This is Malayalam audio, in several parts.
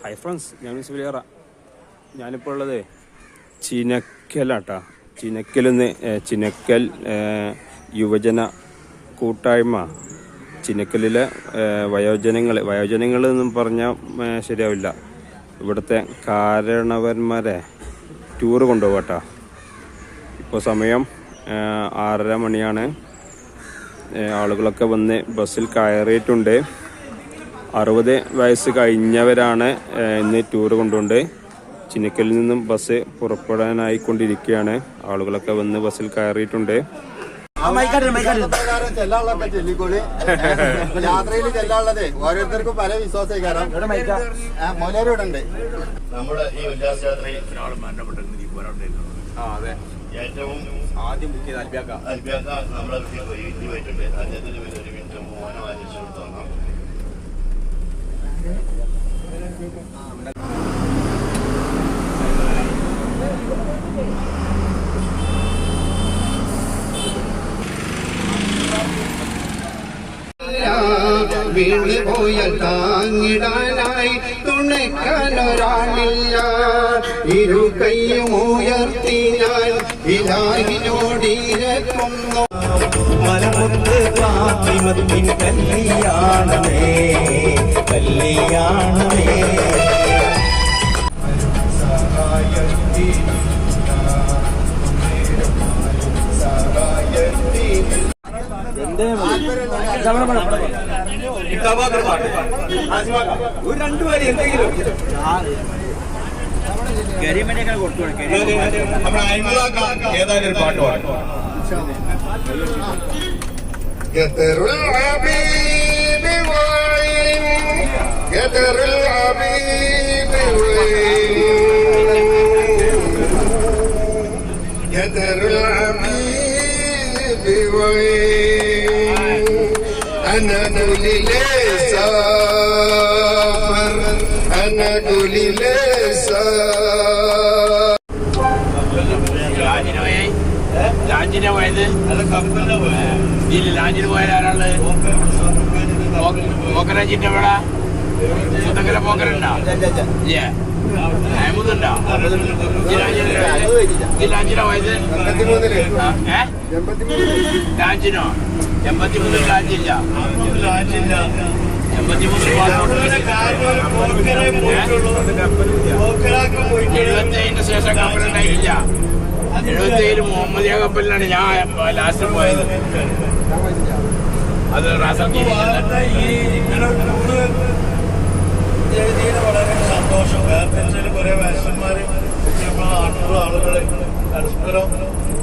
ഹായ് ഫ്രണ്ട്സ്, ഞാൻ സുലിയറ. ഞാനിപ്പോൾ ഉള്ളത് ചിനക്കലാട്ടാ. ചിനക്കൽ യുവജന കൂട്ടായ്മ. ചിനക്കലിലെ വയോജനങ്ങളെന്നും പറഞ്ഞാൽ ശരിയാവില്ല. ഇവിടുത്തെ കാരണവന്മാരെ ടൂറ് കൊണ്ടുപോകട്ടാ. ഇപ്പോൾ സമയം 6:30 മണിയാണ്. ആളുകളൊക്കെ വന്ന് ബസ്സിൽ കയറിയിട്ടുണ്ട്. 60 വയസ്സ് കഴിഞ്ഞവരാണ് ഇന്ന് ടൂറ് കൊണ്ടുകൊണ്ട് ചിനക്കലിൽ നിന്നും ബസ് പുറപ്പെടാനായിക്കൊണ്ടിരിക്കുകയാണ്. ആളുകളൊക്കെ വന്ന് ബസ്സിൽ കയറിയിട്ടുണ്ട്. യാത്രയിൽ ചെല്ലാനുള്ളത് ഓരോരുത്തർക്കും പല വിശ്വാസക്കാരം മൊലേരോടുണ്ട്. നമ്മുടെ ഈ ഉല്ലാസയാത്രയിൽ ഒരാൾ മരണപ്പെട്ടെങ്കിൽ ഏറ്റവും ആദ്യം ബുക്ക് ചെയ്ത് അൽബിയാക്ക നമ്മളെ വീട്ടിൽ പോയിട്ടുണ്ട്. അദ്ദേഹത്തിന് ഒരു മിനിറ്റ് മോനെ വായിച്ചു കൊടുത്തു തന്നു. വീണ് പോയാൽ താങ്ങിടാനായി തുണയ്ക്കാനൊരാളില്ല. ഇരു കൈയും ഉയർത്തി ഞാൻ ഇലാഹിനോടിരക്കുന്നു. മലമുത്ത് ഫാത്തിമത്തിൻ കല്യാണമേ കല്യാണമേ. ഒരു രണ്ടുപേര് എന്തെങ്കിലും ഏതായാലും ഒരു പാട്ട് പാടും. أنا قولي ليه سافر أنا قولي ليه سافر. ലാഞ്ചിനെ പോയത് ഇതിൽ ലാഞ്ചിന് പോയാൽ ആരാള് പോക്കരാജിന്റെ ഇവിടെ സുതകര പോക്കരുണ്ടോ? അഹമ്മദുണ്ടോ? ലാഞ്ചിനെ പോയത് ലാഞ്ചിനോ? 83 ലാഞ്ചില്ല. 77 ശേഷം കപ്പലുണ്ടായില്ല. 77 മുഹമ്മദിയ കപ്പലിലാണ് ഞാൻ ലാസ്റ്റ് പോയത്. അത് വളരെ സന്തോഷം. കാരണം കുറെ വയസ്സന്മാര് നാട്ടിലുള്ള ആളുകളെ പരസ്പരം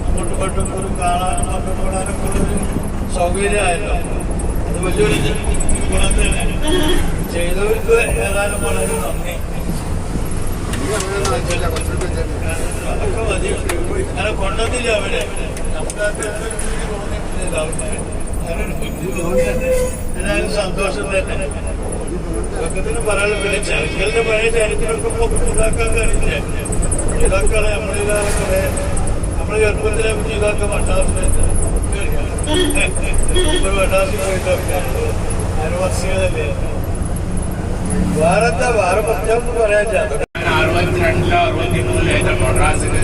അങ്ങോട്ടും ഇങ്ങോട്ടും ഒരു കാണാനും അങ്ങോട്ടും കൂടാനൊക്കെ ഉള്ളൊരു സൗകര്യമായല്ലോ. അത് വലിയൊരു ഗുണം തന്നെ. ചെയ്തവർക്ക് ഏതായാലും വളരെ നന്ദി. അതൊക്കെ മതി. അങ്ങനെ കൊണ്ടതില്ല അവരെ. നമുക്ക് തോന്നിയിട്ടില്ല അവർക്ക്. ഏതായാലും സന്തോഷം തന്നെ. ഇതൊക്കത്തിന് പറയാനുള്ള പിന്നെ ചെറുക്കലിന്റെ പഴയ ചരിത്രമൊക്കെ ഇതാക്കാൻ കഴിയില്ല. ഇതൊക്കെ നമ്മളിതാണ് കുറെ നമ്മള് ചെറുപ്പത്തിലെ കുറിച്ച് ഇതൊക്കെ മദ്രാസിൽ പോയിട്ടൊക്കെ അയൽവാസികളല്ലേ. വേറെ പ്രത്യേകം പറയാൻ 62 63 മദ്രാസിൽ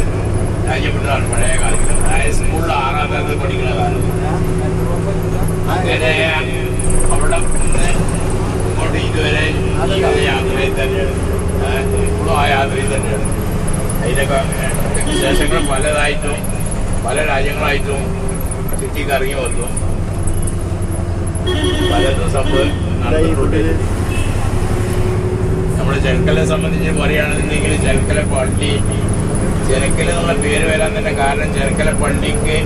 രാജ്യപ്പെട്ടതാണ് പഴയ കാലത്ത്. സ്കൂളിൽ 6ാം തരത്തിൽ പഠിക്കുന്ന കാലത്ത് അങ്ങനെ അവിടെ ഇങ്ങോട്ട് ഇതുവരെ യാത്രയിൽ തന്നെയാണ്. ഇപ്പോഴും ആ യാത്രയിൽ തന്നെയാണ്. അതിനൊക്കെ വിശേഷങ്ങൾ പലതായിട്ടും പല രാജ്യങ്ങളായിട്ടും ചുറ്റിക്കറങ്ങി വന്നു. പലതും സംഭവം നടന്നിട്ടുണ്ട്. നമ്മുടെ ചെനക്കലെ സംബന്ധിച്ച് പറയുകയാണെന്നുണ്ടെങ്കിൽ ചെനക്കലെ പള്ളി, ചെനക്കൽ എന്നുള്ള പേര് വരാൻ തന്നെ കാരണം ചെനക്കലെ പള്ളിക്ക്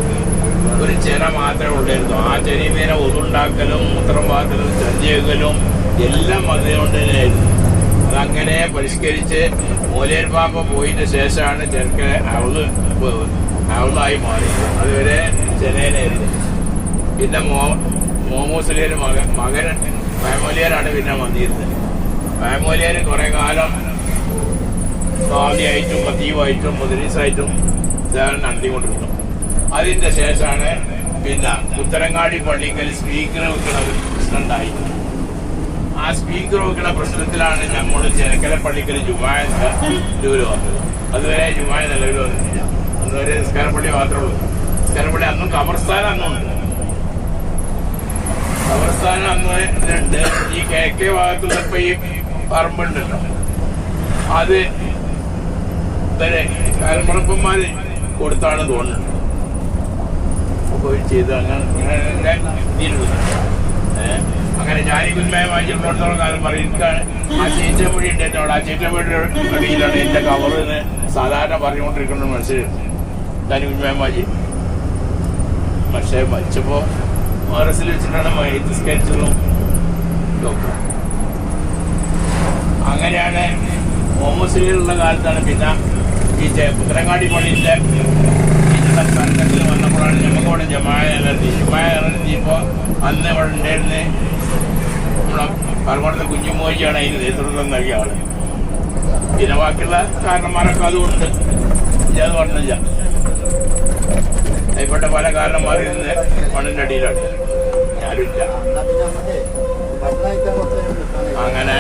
ഒരു ചെന മാത്രമേ ഉണ്ടായിരുന്നു. ആ ചെനീമേനെ ഒതുണ്ടാക്കലും മൂത്രം പാക്കലും ചഞ്ചകലും എല്ലാം അതുകൊണ്ട് തന്നെയായിരുന്നു. അതങ്ങനെ പരിഷ്കരിച്ച് മോലേർ പാപ്പ പോയതിന് ശേഷമാണ് ചെനക്കൽ അവളായി മാറിയത്. അതുവരെ ചെനേനായിരുന്നു. പിന്നെ മോമൂസിലെ മകൻ ഫാമോലിയറാണ് പിന്നെ വന്നിരുന്നത്. ഫാമോലിയർ കുറെ കാലം സ്വാമിയായിട്ടും ഖതീബായിട്ടും മുദരീസായിട്ടും ഇതാണ് നടത്തിക്കൊണ്ടിരുന്നു. അതിന്റെ ശേഷമാണ് പിന്നെ ഉത്തരങ്ങാടി പള്ളിക്കൽ സ്പീക്കർ വെക്കുന്ന ഒരു പ്രശ്നമുണ്ടായി. ആ ആ സ്പീക്കർ നോക്കുന്ന പ്രശ്നത്തിലാണ് നമ്മൾ ചെനക്കല പള്ളിക്കൽ ജുമായ നിലവിൽ വന്നത്. അതുവരെ ജുമായ നിലവിൽ വന്നിട്ടില്ല. അതുവരെ നിസ്കാരപ്പള്ളി മാത്രമേ ഉള്ളൂ. നിസ്കാരപ്പള്ളി അന്നും കബർസ്ഥാനം അന്നുണ്ട്. കബർസ്ഥാനം അന്ന് ഉണ്ട്. ഈ കിഴക്കേ ഭാഗത്തുള്ള ഇപ്പൊ ഈ പറമ്പുണ്ടല്ലോ, അത് ഇവരെ കാലമുറപ്പന്മാര് കൊടുത്താണ് തോന്നുന്നത്. ചെയ്ത് അങ്ങനെ അങ്ങനെ ജാനികുന്മയ വാങ്ങിച്ചിടത്തോളം കാലം പറയുന്നതാണ്. ആ ചേറ്റമൊഴി ഉണ്ട് അവിടെ. ആ ചേറ്റമൊഴിയുടെ അടിയിലാണ് എന്റെ കവറിന്ന് സാധാരണ പറഞ്ഞുകൊണ്ടിരിക്കുന്നത് മനസ്സിലുണ്ട്. ജാനികുന്മയ വാജി പക്ഷെ മരിച്ചപ്പോ RS വെച്ചിട്ടാണ് മൈത്ത് സ്കെച്ചതും. അങ്ങനെയാണ് മുഹമ്മദ് കാലത്താണ് പിന്നെ ഈ പുത്തനങ്ങാടി പള്ളിയിലെ സംഘത്തിൽ വന്നപ്പോഴാണ് നമുക്ക് ഇവിടെ ജമായ ഇറങ്ങിയപ്പോൾ അന്ന് ഇവിടെ ഉണ്ടായിരുന്ന നമ്മളെ പറമ്പത്തെ കുഞ്ഞുമോജിയാണ് അതിന് നേതൃത്വം നൽകിയ ആള്. പിന്നെ ബാക്കിയുള്ള കാരണന്മാരൊക്കെ അതുകൊണ്ട് അത് പറഞ്ഞില്ല. അതിൽപ്പെട്ട പല കാരണന്മാരിൽ നിന്ന് മണ്ണിന്റെ അടിയിലാണ്. ഞാനില്ല. അങ്ങനെ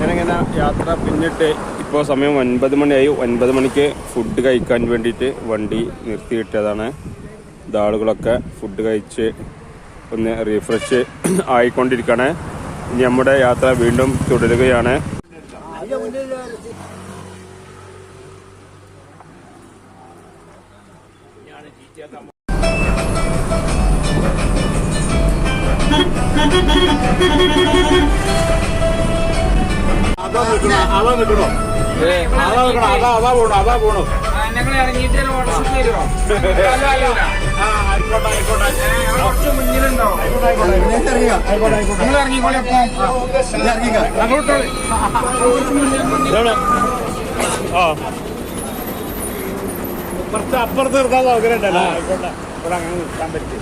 അങ്ങനെ യാത്ര പിന്നിട്ട് ഇപ്പോൾ സമയം 9 മണിയായി. 9 മണിക്ക് ഫുഡ് കഴിക്കാൻ വേണ്ടിയിട്ട് വണ്ടി നിർത്തിയിട്ടതാണ്. ആളുകളൊക്കെ ഫുഡ് കഴിച്ച് ഒന്ന് റീഫ്രഷ് ആയിക്കൊണ്ടിരിക്കുകയാണ്. ഇനി നമ്മുടെ യാത്ര വീണ്ടും തുടരുകയാണ്. അതാ പോണു. ഞങ്ങൾ ഇറങ്ങിയിട്ട് കുറച്ച് മുന്നിലുണ്ടാവും. നിങ്ങൾ ഇറങ്ങിക്കോളെ. കുറച്ച് അപ്പുറത്ത് നിർത്താൻ സൗകര്യമുണ്ടല്ലോ. ഇവിടെ അങ്ങനെ നിർത്താൻ പറ്റും.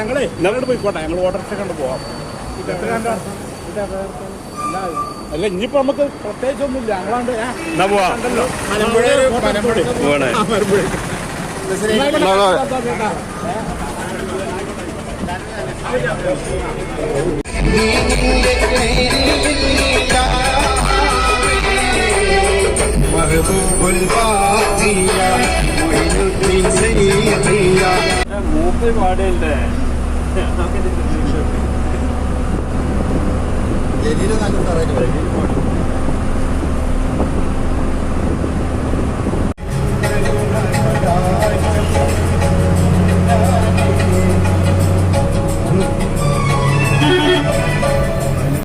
ഞങ്ങളെ ഞങ്ങളോട് പോയിക്കോട്ടെ. ഞങ്ങൾ ഓട്ടോറിക്ഷ കണ്ട് പോവാം. അല്ല ഇനിയിപ്പോ നമുക്ക് പ്രത്യേകിച്ചൊന്നുമില്ല. ഞങ്ങളാണ്ട് മൂപ്പി പാടല്ലേ ജലീല് നല്ല സാറായിട്ട് പറയും.